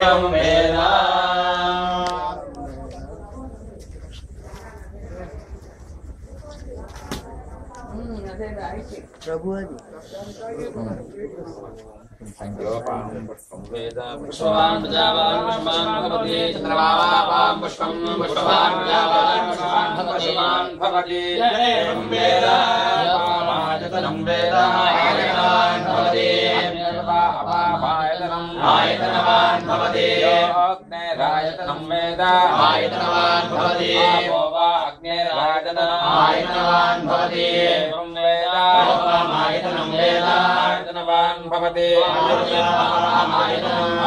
एवं वेद प्रभु पुष्पवान् प्रजावान् पुष्पान् भवति चन्द्रवावां पुष्पं पुष्पवान् प्रजावान् पुष्पान् भवति एवं वेद आयतनं वेद आयतनवान् भवति आयतनवान् भवति अग्नेरायतनं वेद आयतनवान् भवति आयतनवान् भवति एवं वेद आयतनं वेद आयतनवान् भवति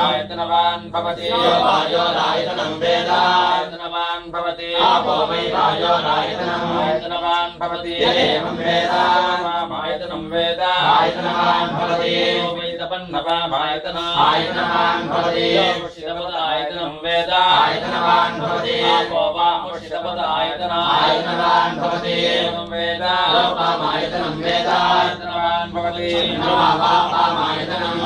आयतनवान् भवति आयतनं वेद आयतनवान् भवति आपो वै आयतनवान् भवति एवं वेद आयतनं वेद आयतनवान् भवति वै तपन्नवायतनवान् भवति आयतनं वेद आयतनवान् भवति आपो वा आयतनवान् भवति एवं वेद आयतनं वेद आयतनवान् भवति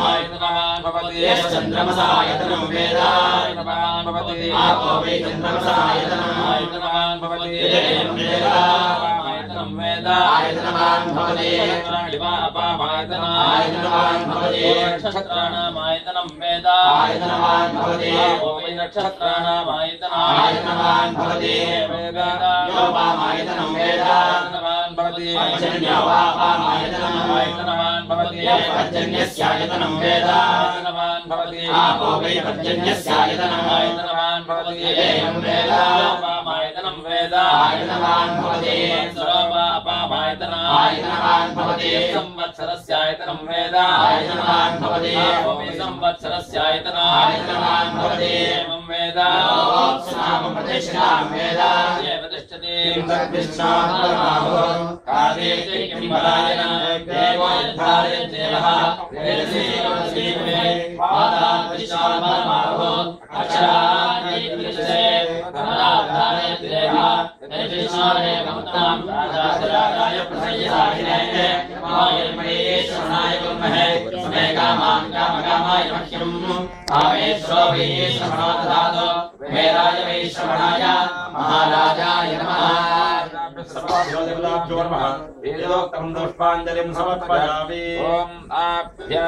आयतनवान् भवति चन्द्रमसायतनं वेद आयतनवान् भवति आपो वै चन्द्रमसायतनवान् भवति एवं वेद आयतनं वेद आयतनवान् भवति आयतनवान् भवति नक्षत्राणामायतनं वेद आयतनवान् भवति आपो वै नक्षत्राणामायतनवान् भवति वेद आयतनं वेद आयतनवान् भवति आयतनवान् भवति पर्जन्यस्यायतनं वेद आयतनवान् भवति आपो वै पर्जन्यस्यायतनवान् भवति एवं वेद आयतनं वेद आयतनवान् भवति आयतनवान् भवति संवत्सरस्यायतनं वेद आयतनवान् भवति आपो वै संवत्सरस्यायतनवान् भवति एवं वेद प्रतिष्ठां वेद प्रतिष्ठति कार्ये किं परायण देवो निर्धारे देवः वेदसे पादातिशाममाहो अक्षरादिसे धनाधारे देवः निर्विचारे भक्तां राजाय प्रसयसाहिने मायमयेश्वराय कुर्महे समे कामां कामकामाय मह्यम् आमेश्वरो वै श्रवणो ददातु वेदाय वै श्रवणाय महाराजाय नमः सर्वाभ्यो नमः वेदोक्तं पुष्पाञ्जलिं समर्पयामि ओम आभ्या